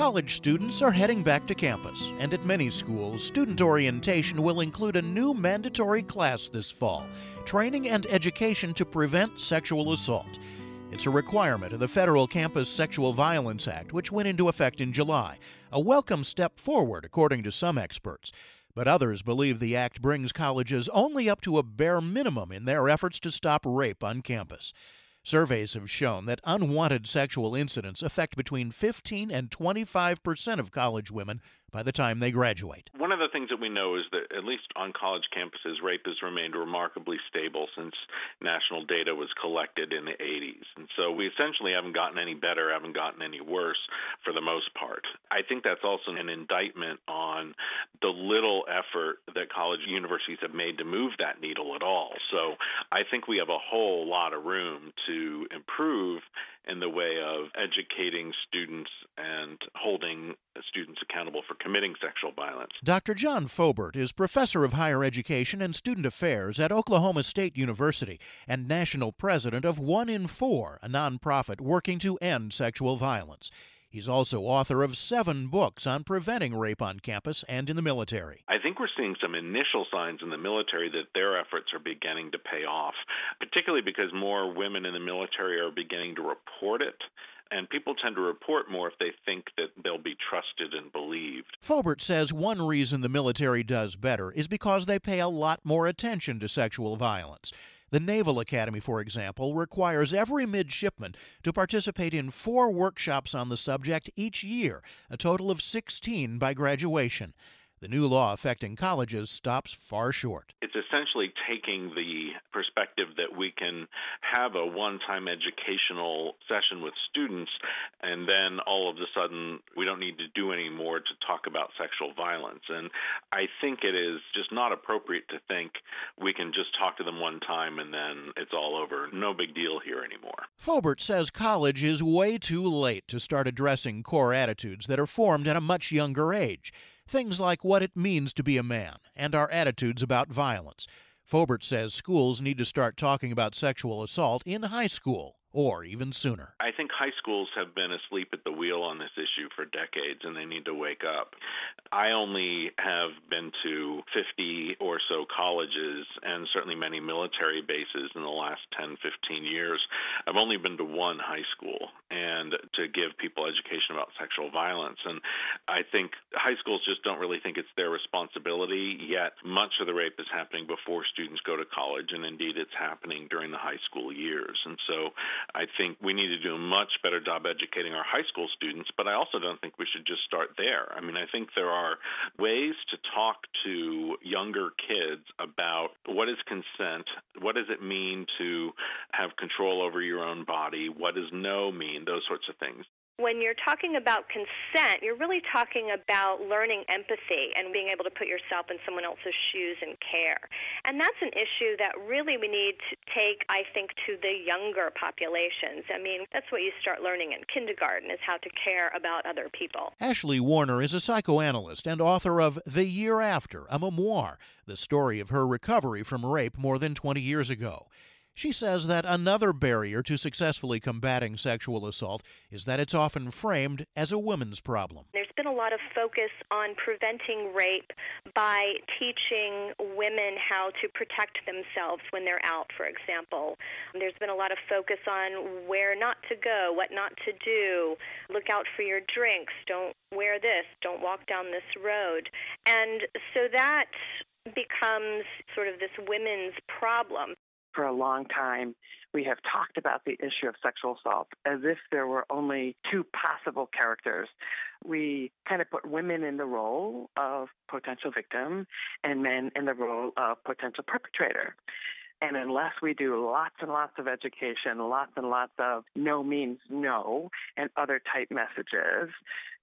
College students are heading back to campus, and at many schools, student orientation will include a new mandatory class this fall, Training and Education to Prevent Sexual Assault. It's a requirement of the Federal Campus Sexual Violence Act, which went into effect in July, a welcome step forward, according to some experts. But others believe the act brings colleges only up to a bare minimum in their efforts to stop rape on campus. Surveys have shown that unwanted sexual incidents affect between 15 and 25% of college women by the time they graduate. One of the things that we know is that, at least on college campuses, rape has remained remarkably stable since national data was collected in the 80s. And so we essentially haven't gotten any better, haven't gotten any worse for the most part. I think that's also an indictment on the little effort that college universities have made to move that needle at all. So I think we have a whole lot of room to improve in the way of educating students and holding students accountable for committing sexual violence. Dr. John Fobert is professor of higher education and student affairs at Oklahoma State University and national president of 1 in 4, a nonprofit working to end sexual violence. He's also author of 7 books on preventing rape on campus and in the military. I think we're seeing some initial signs in the military that their efforts are beginning to pay off, particularly because more women in the military are beginning to report it. And people tend to report more if they think that they'll be trusted and believed. Fobert says one reason the military does better is because they pay a lot more attention to sexual violence. The Naval Academy, for example, requires every midshipman to participate in 4 workshops on the subject each year, a total of 16 by graduation. The new law affecting colleges stops far short. It's essentially taking the perspective that we can have a one-time educational session with students, and then all of a sudden we don't need to do any more to talk about sexual violence. And I think it is just not appropriate to think we can just talk to them one time and then it's all over. No big deal here anymore. Fobert says college is way too late to start addressing core attitudes that are formed at a much younger age. Things like what it means to be a man and our attitudes about violence. Fobert says schools need to start talking about sexual assault in high school or even sooner. I think high schools have been asleep at the wheel on this issue for decades, and they need to wake up. I only have been to 50 or so colleges and certainly many military bases in the last 10, 15 years. I've only been to one high school and to give people education about sexual violence. And I think high schools just don't really think it's their responsibility, yet much of the rape is happening before students go to college, and indeed it's happening during the high school years. And so I think we need to do a much better job educating our high school students, but I also don't think we should just start there. I mean, I think there are ways to talk to younger kids about what is consent, what does it mean to have control over your own body, what does no mean, those sorts of things. When you're talking about consent, you're really talking about learning empathy and being able to put yourself in someone else's shoes and care. And that's an issue that really we need to take, I think, to the younger populations. I mean, that's what you start learning in kindergarten, is how to care about other people. Ashley Warner is a psychoanalyst and author of The Year After, a memoir, the story of her recovery from rape more than 20 years ago. She says that another barrier to successfully combating sexual assault is that it's often framed as a woman's problem. There's been a lot of focus on preventing rape by teaching women how to protect themselves when they're out, for example. There's been a lot of focus on where not to go, what not to do, look out for your drinks, don't wear this, don't walk down this road. And so that becomes sort of this women's problem. For a long time, we have talked about the issue of sexual assault as if there were only 2 possible characters. We kind of put women in the role of potential victim and men in the role of potential perpetrator. And unless we do lots and lots of education, lots and lots of no means no and other type messages,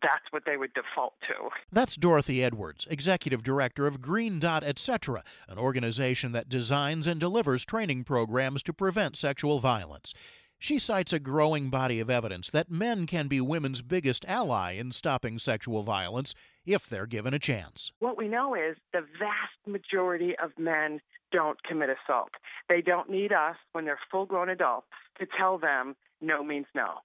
that's what they would default to. That's Dorothy Edwards, Executive Director of Green Dot Etc., an organization that designs and delivers training programs to prevent sexual violence. She cites a growing body of evidence that men can be women's biggest ally in stopping sexual violence if they're given a chance. What we know is the vast majority of men don't commit assault. They don't need us, when they're full-grown adults, to tell them no means no.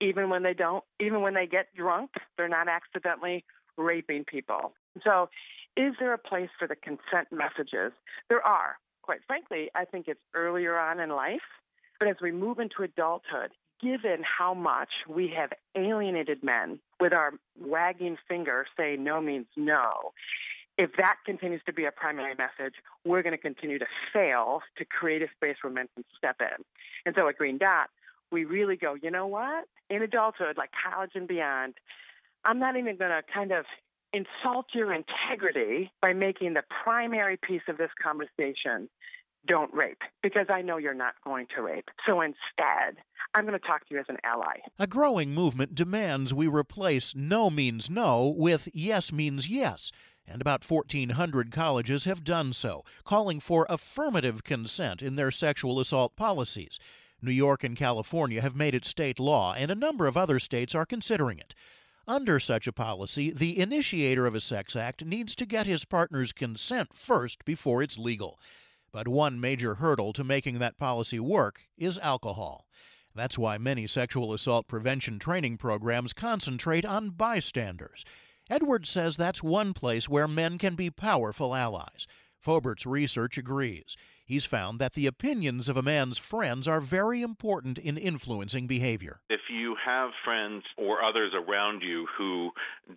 even when they don't, even when they get drunk, they're not accidentally raping people. So is there a place for the consent messages? There are. Quite frankly, I think it's earlier on in life. But as we move into adulthood, given how much we have alienated men with our wagging finger saying no means no, if that continues to be a primary message, we're going to continue to fail to create a space where men can step in. And so at Green Dot, we really go, you know what? In adulthood, like college and beyond, I'm not even going to kind of insult your integrity by making the primary piece of this conversation don't rape, because I know you're not going to rape. So instead, I'm going to talk to you as an ally. A growing movement demands we replace no means no with yes means yes, and about 1,400 colleges have done so, calling for affirmative consent in their sexual assault policies. New York and California have made it state law, and a number of other states are considering it. Under such a policy, the initiator of a sex act needs to get his partner's consent first before it's legal. But one major hurdle to making that policy work is alcohol. That's why many sexual assault prevention training programs concentrate on bystanders. Edwards says that's one place where men can be powerful allies. Fobert's research agrees. He's found that the opinions of a man's friends are very important in influencing behavior. If you have friends or others around you who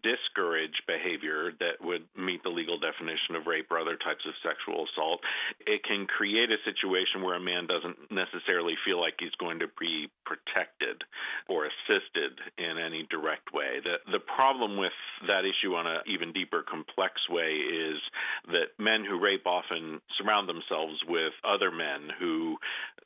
discourage behavior that would meet the legal definition of rape or other types of sexual assault, it can create a situation where a man doesn't necessarily feel like he's going to be protected or assisted in any direct way. The problem with that issue on an even deeper, complex way is that men who rape often surround themselves with other men who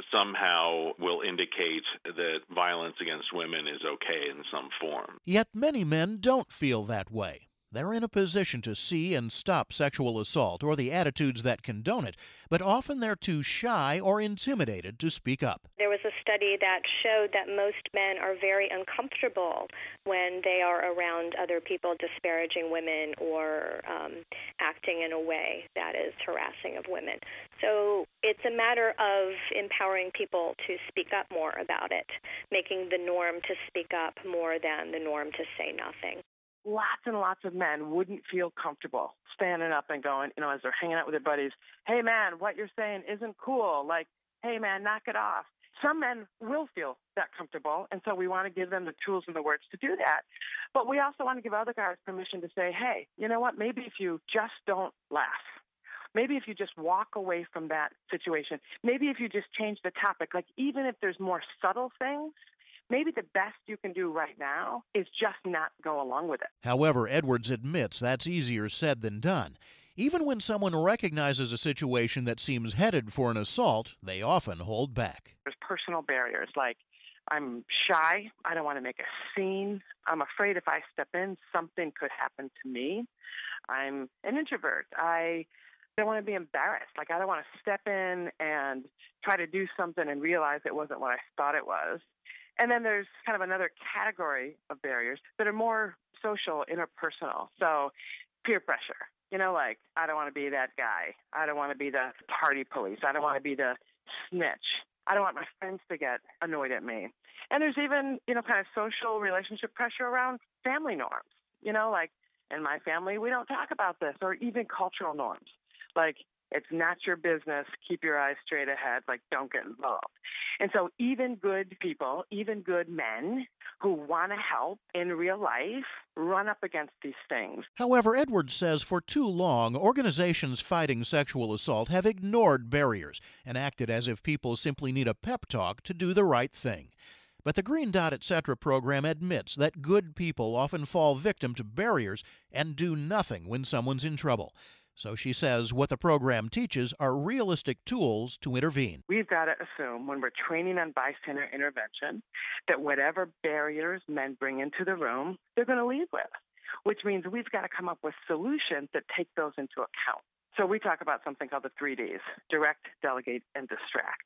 somehow will indicate that violence against women is okay in some form. Yet many men don't feel that way. They're in a position to see and stop sexual assault or the attitudes that condone it, but often they're too shy or intimidated to speak up. There was a study that showed that most men are very uncomfortable when they are around other people disparaging women or acting in a way that is harassing of women. So it's a matter of empowering people to speak up more about it, making the norm to speak up more than the norm to say nothing. Lots and lots of men wouldn't feel comfortable standing up and going, as they're hanging out with their buddies, hey, man, what you're saying isn't cool. Like, hey, man, knock it off. Some men will feel that comfortable, and so we want to give them the tools and the words to do that. But we also want to give other guys permission to say, hey, you know what, maybe if you just don't laugh, maybe if you just walk away from that situation, maybe if you just change the topic, like even if there's more subtle things, maybe the best you can do right now is just not go along with it. However, Edwards admits that's easier said than done. Even when someone recognizes a situation that seems headed for an assault, they often hold back. There's personal barriers, like I'm shy, I don't want to make a scene, I'm afraid if I step in, something could happen to me. I'm an introvert, I don't want to be embarrassed, like I don't want to step in and try to do something and realize it wasn't what I thought it was. And then there's kind of another category of barriers that are more social, interpersonal. So peer pressure, like I don't want to be that guy. I don't want to be the party police. I don't want to be the snitch. I don't want my friends to get annoyed at me. And there's even, kind of social relationship pressure around family norms. Like in my family, we don't talk about this, or even cultural norms. Like, it's not your business. Keep your eyes straight ahead. Like, don't get involved. And so even good people, even good men who want to help in real life run up against these things. However, Edwards says for too long, organizations fighting sexual assault have ignored barriers and acted as if people simply need a pep talk to do the right thing. But the Green Dot Etc. program admits that good people often fall victim to barriers and do nothing when someone's in trouble. So she says what the program teaches are realistic tools to intervene. We've got to assume when we're training on bystander intervention that whatever barriers men bring into the room, they're going to lead with, which means we've got to come up with solutions that take those into account. So we talk about something called the 3 Ds, direct, delegate, and distract.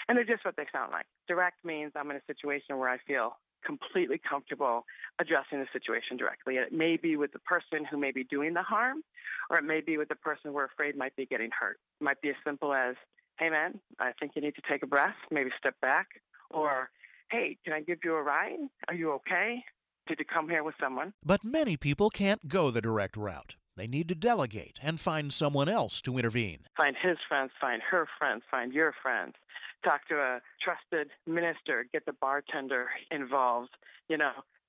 And they're just what they sound like. Direct means I'm in a situation where I feel completely comfortable addressing the situation directly. It may be with the person who may be doing the harm, or it may be with the person we're afraid might be getting hurt. It might be as simple as, hey man, I think you need to take a breath, maybe step back, or hey, can I give you a ride? Are you okay? Did you come here with someone? But many people can't go the direct route. They need to delegate and find someone else to intervene. Find his friends, find her friends, find your friends. Talk to a trusted minister, get the bartender involved,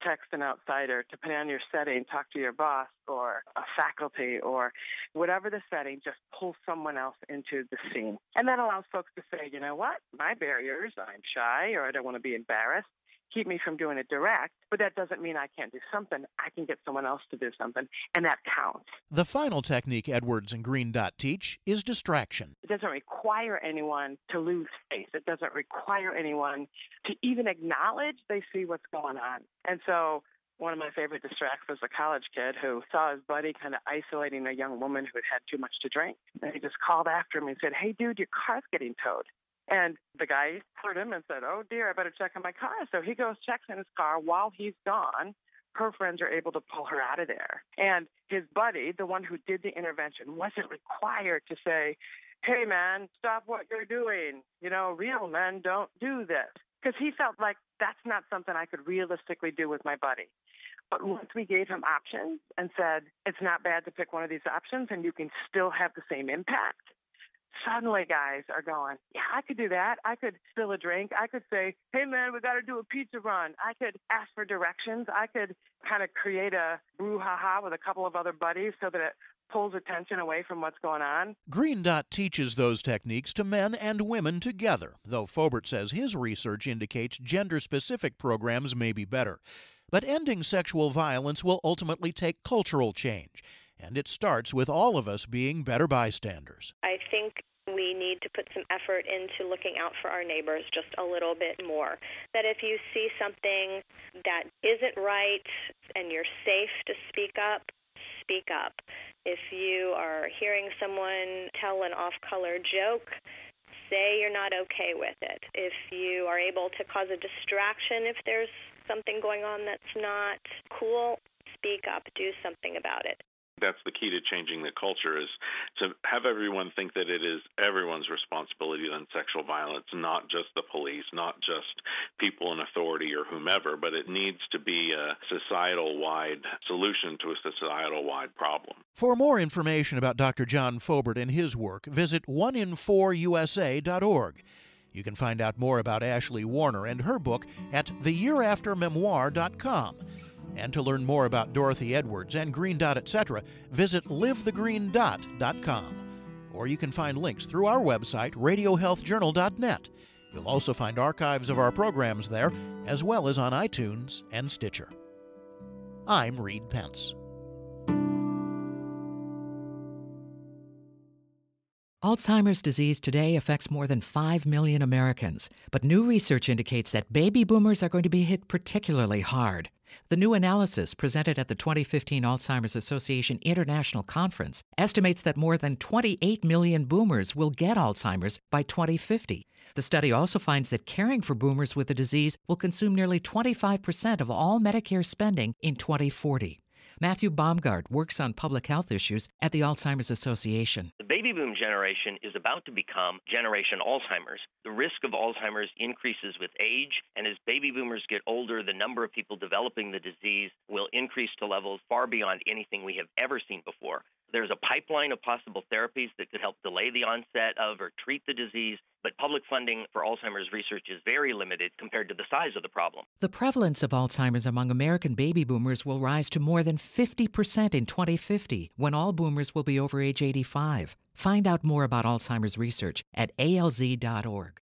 text an outsider, depending on your setting, talk to your boss or a faculty or whatever the setting, just pull someone else into the scene. And that allows folks to say, you know what, my barriers, I'm shy or I don't want to be embarrassed, keep me from doing it direct, but that doesn't mean I can't do something. I can get someone else to do something, and that counts. The final technique Edwards and Green Dot teach is distraction. It doesn't require anyone to lose face. It doesn't require anyone to even acknowledge they see what's going on. And so one of my favorite distracts was a college kid who saw his buddy kind of isolating a young woman who had had too much to drink. And he just called after him and said, hey, dude, your car's getting towed. And the guy heard him and said, oh, dear, I better check on my car. So he goes, checks in his car. While he's gone, her friends are able to pull her out of there. And his buddy, the one who did the intervention, wasn't required to say, hey, man, stop what you're doing. Real men don't do this. Because he felt like that's not something I could realistically do with my buddy. But once we gave him options and said, it's not bad to pick one of these options and you can still have the same impact, suddenly guys are going, yeah, I could do that. I could spill a drink. I could say, hey, man, we got to do a pizza run. I could ask for directions. I could kind of create a brouhaha with a couple of other buddies so that it pulls attention away from what's going on. Green Dot teaches those techniques to men and women together, though Fobert says his research indicates gender-specific programs may be better. But ending sexual violence will ultimately take cultural change, and it starts with all of us being better bystanders. I think we need to put some effort into looking out for our neighbors just a little bit more. That if you see something that isn't right and you're safe to speak up, speak up. If you are hearing someone tell an off-color joke, say you're not okay with it. If you are able to cause a distraction, if there's something going on that's not cool, speak up, do something about it. That's the key to changing the culture, is to have everyone think that it is everyone's responsibility on sexual violence, not just the police, not just people in authority or whomever, but it needs to be a societal-wide solution to a societal-wide problem. For more information about Dr. John Fobert and his work, visit oneinfourusa.org. You can find out more about Ashley Warner and her book at theyearaftermemoir.com. And to learn more about Dorothy Edwards and Green Dot, etc., visit livethegreendot.com. Or you can find links through our website, radiohealthjournal.net. You'll also find archives of our programs there, as well as on iTunes and Stitcher. I'm Reed Pence. Alzheimer's disease today affects more than 5 million Americans, but new research indicates that baby boomers are going to be hit particularly hard. The new analysis presented at the 2015 Alzheimer's Association International Conference estimates that more than 28 million boomers will get Alzheimer's by 2050. The study also finds that caring for boomers with the disease will consume nearly 25% of all Medicare spending in 2040. Matthew Baumgart works on public health issues at the Alzheimer's Association. The baby boom generation is about to become Generation Alzheimer's. The risk of Alzheimer's increases with age, and as baby boomers get older, the number of people developing the disease will increase to levels far beyond anything we have ever seen before. There's a pipeline of possible therapies that could help delay the onset of or treat the disease, but public funding for Alzheimer's research is very limited compared to the size of the problem. The prevalence of Alzheimer's among American baby boomers will rise to more than 50% in 2050, when all boomers will be over age 85. Find out more about Alzheimer's research at alz.org.